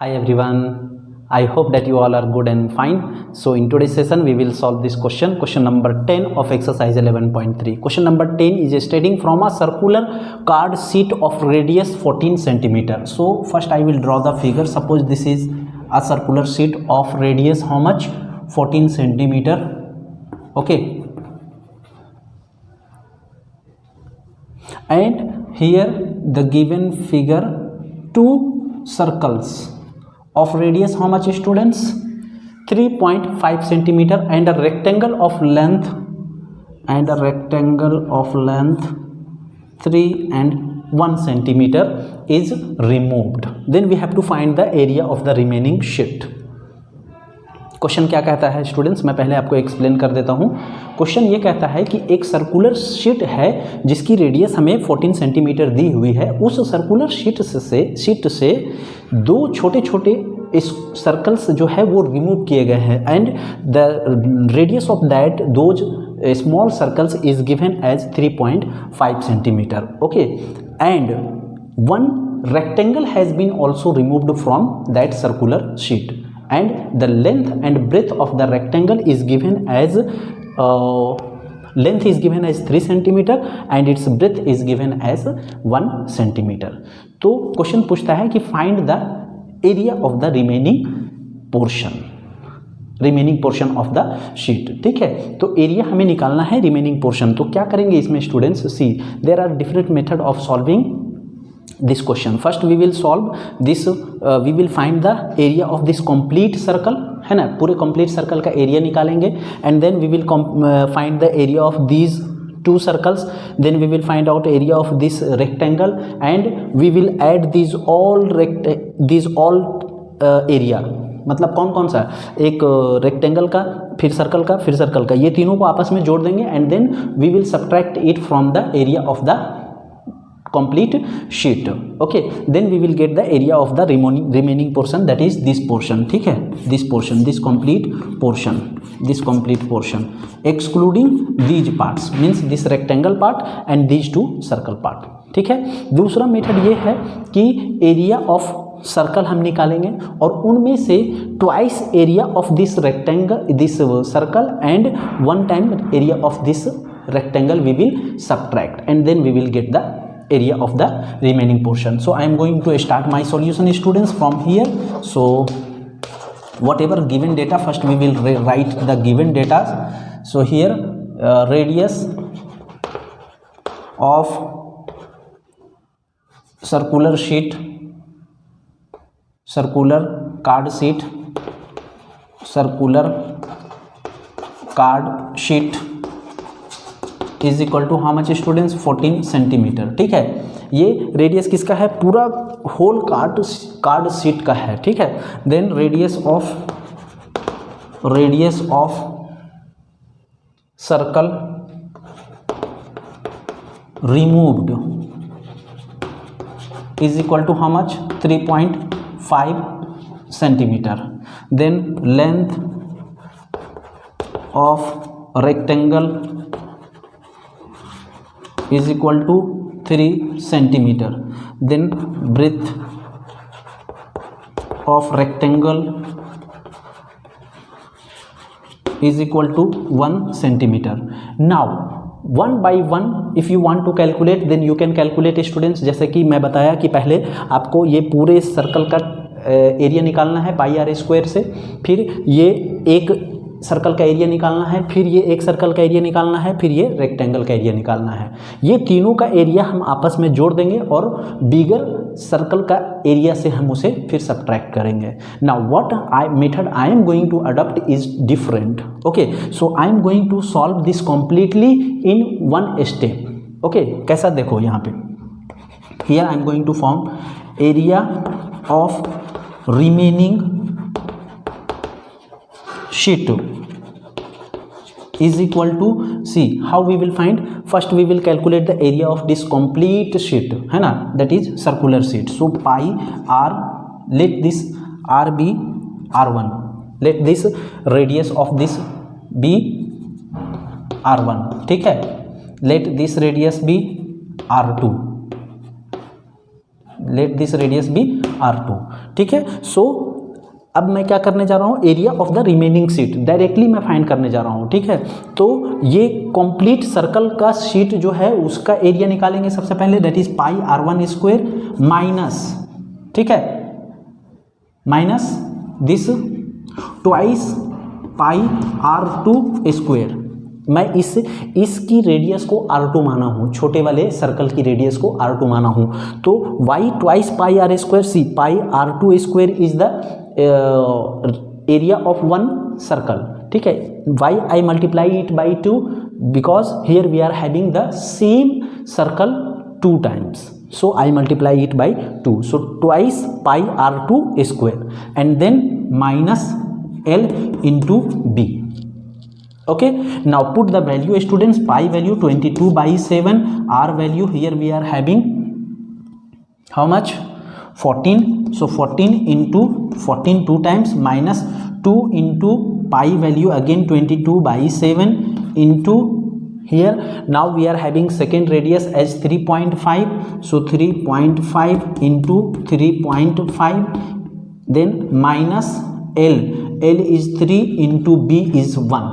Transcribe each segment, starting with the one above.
Hi everyone, I hope that you all are good and fine. So in today's session we will solve this question number 10 of exercise 11.3. Question number 10 is stating from a circular card sheet of radius 14 centimeter. So first I will draw the figure. Suppose this is a circular sheet of radius how much? 14 centimeter. Okay. And here the given figure, two circles of radius how much, students? 3.5 centimeter and a rectangle of length 3 and 1 centimeter is removed. Then we have to find the area of the remaining sheet. Question क्या कहता है students, मैं पहले आपको explain कर देता हूँ. Question ये कहता है कि एक सर्कुलर शीट है जिसकी रेडियस हमें 14 सेंटीमीटर दी हुई है. उस सर्कुलर शीट से दो छोटे छोटे इस सर्कल्स जो है वो रिमूव किए गए हैं and the radius of that those small circles is given as 3.5 centimetre. Okay, and one rectangle has been also removed from that circular sheet and the length and breadth of the rectangle is given as length is given as 3 centimeter and its breadth is given as 1 centimeter. तो question पूछता है कि find the area of the remaining portion of the sheet. ठीक है, तो area हमें निकालना है रिमेनिंग पोर्शन. तो क्या करेंगे इसमें students? See, there are different method of solving this question. First we will solve this, we will find the area of this complete circle, है ना, पूरे complete circle का area निकालेंगे and then we will find the area of these two circles, then we will find out area of this rectangle and we will add these all area. मतलब कौन कौन सा? एक रेक्टेंगल का, फिर circle का, फिर सर्कल का, ये तीनों को आपस में जोड़ देंगे and then we will subtract it from the area of the complete sheet. Okay, then we will get the area of the remaining portion, that is this portion. ठीक है, this portion, this complete portion excluding these parts, means this rectangle part and these two circle part. ठीक है. दूसरा method ये है कि area of circle हम निकालेंगे और उनमें से twice area of this rectangle, this circle and one time area of this rectangle we will subtract and then we will get the area of the remaining portion. So I am going to start my solution, students, from here. So whatever given data, first we will write the given data. So here radius of circular card sheet is equal to how much students? 14 centimetre. ठीक है, ये radius किसका है? पूरा whole card sheet का है. ठीक है, then radius of circle removed is equal to how much? 3.5 centimetre. Then length of rectangle is equal to 3 centimeter. Then breadth of rectangle is equal to 1 centimeter. Now one by one if you want to calculate then you can calculate, students. जैसे कि मैं बताया कि पहले आपको ये पूरे circle का एरिया निकालना है पाई आर स्क्वायर से, फिर ये एक सर्कल का एरिया निकालना है, फिर ये एक सर्कल का एरिया निकालना है, फिर ये रेक्टेंगल का एरिया निकालना है. ये तीनों का एरिया हम आपस में जोड़ देंगे और बिगर सर्कल का एरिया से हम उसे फिर सब्ट्रैक्ट करेंगे. Now what method I am going to adopt is different. Okay, so I am going to solve this completely in one step. Okay, कैसा? देखो यहाँ पे, here I am going to form area of remaining sheet is equal to, see how we will find. First we will calculate the area of this complete sheet, है ना, that is circular sheet. So pi r, let this r be r1, let this radius of this be r1. ठीक है, let this radius be r2, let this radius be r2. ठीक है। सो अब मैं क्या करने जा रहा हूँ, area of the remaining sheet directly मैं फाइंड करने जा रहा हूँ, ठीक है। तो ये कंप्लीट सर्कल का शीट जो है उसका एरिया निकालेंगे सबसे पहले, that is pi r1 square minus, ठीक है, minus this twice pi r2 square. मैं इसकी रेडियस को r2 माना हूँ, छोटे वाले सर्कल की रेडियस को r2 माना हूँ। तो y twice pi r square, see pi r2 square is the area of one circle, ठीक है। Why I multiply it by 2 because here we are having the same circle 2 times, so I multiply it by 2, so twice pi r2 square and then minus L into B. Okay, now put the value students, pi value 22/7, r value here we are having how much, 14, so 14 into 14 2 times minus 2 into pi value again 22/7 into here, now we are having second radius as 3.5, so 3.5 into 3.5 then minus L is 3 into B is 1.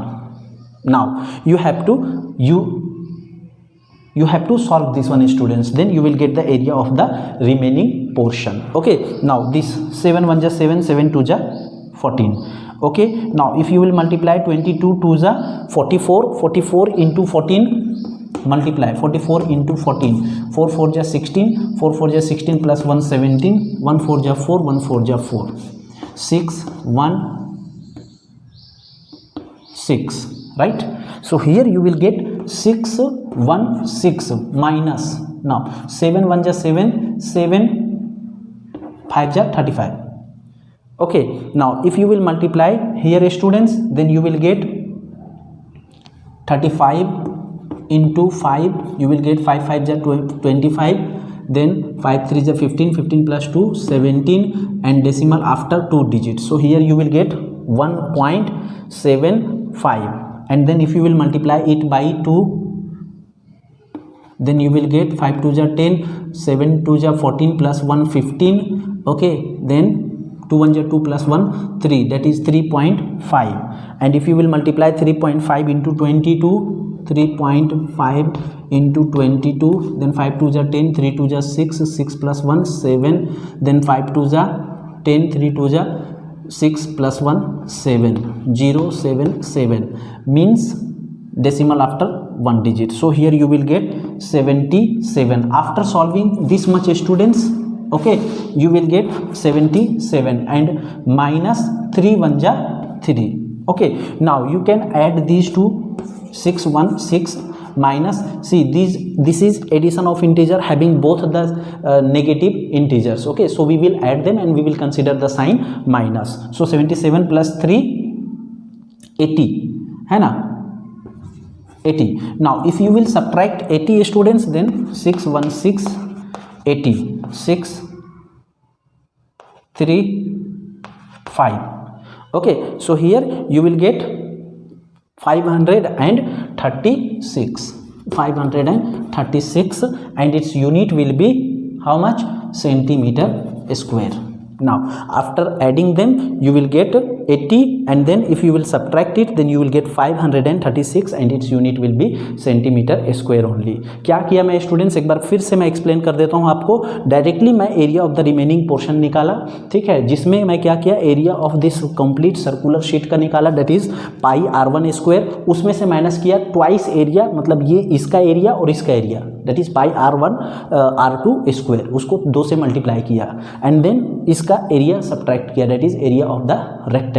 Now you have to solve this one students, then you will get the area of the remaining portion. Okay, now this 7 1 ja 7, 7 2 ja 14. Okay, now if you will multiply 22 2 ja 44, 44 into 14 multiply 44 into 14, 4 4 ja 16, 4 4 ja 16 plus 1 17, 1 4 ja 4, 1 4 ja 4, 6 1 6, right? So here you will get 6 1 6 minus, now 7 1 ja 7, 7 5 ja 35. Okay, now if you will multiply here students, then you will get 35 into 5, you will get 5 5 ja 25, then 5 3 ja 15, 15 plus 2 17 and decimal after 2 digits, so here you will get 1.75, and then if you will multiply it by 2, then you will get 5 2 ja 10, 7 2 ja 14 plus 1 15, okay, then 2 1 ja 2 plus 1 3, that is 3.5, and if you will multiply 3.5 into 22, 3.5 into 22, then 5 2 ja 10, 3 2 ja 6, 6 plus 1 7, then 5 2 ja 10, 3 2 ja 6 plus 1 7, 0 7 7 means decimal after 1 digit, so here you will get 77. After solving this much students, okay, you will get 77 and minus 3 1 ja 3. Okay, now you can add these two, 6 1 6 minus, see this is addition of integer having both the negative integers. Okay, so we will add them and we will consider the sign minus, so 77 plus 3 80 है ना, 80. Now if you will subtract 80 students, then 6 1 6 80, 6 3 5. Okay, so here you will get 536, 536 and its unit will be how much, centimeter square. Now after adding them you will get 80 and then if you will subtract it then you will get 536 and its unit will be centimeter square only. क्या किया मैं students, एक बार फिर से मैं explain कर देता हूँ आपको। डायरेक्टली मैं area of the remaining portion निकाला, ठीक है, जिसमें मैं क्या किया, area of this complete circular sheet का निकाला, that is pi r1 square, उसमें से माइनस किया ट्वाइस एरिया, मतलब ये इसका एरिया और इसका area, that is pi r1 r2 square, उसको 2 से मल्टीप्लाई किया एंड देन इसका एरिया सब्ट्रैक्ट किया, that is area of the rectangle.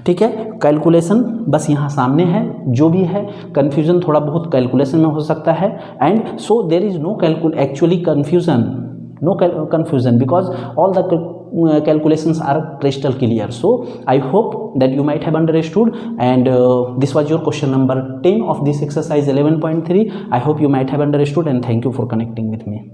ठीक है, कैलकुलेशन बस यहाँ सामने है, जो भी है कन्फ्यूजन थोड़ा बहुत कैलकुलेशन में हो सकता है, and so there is no actually confusion, no confusion because all the calculations are crystal clear. So I hope that you might have understood, and this was your question number 10 of this exercise 11.3. I hope you might have understood, and thank you for connecting with me.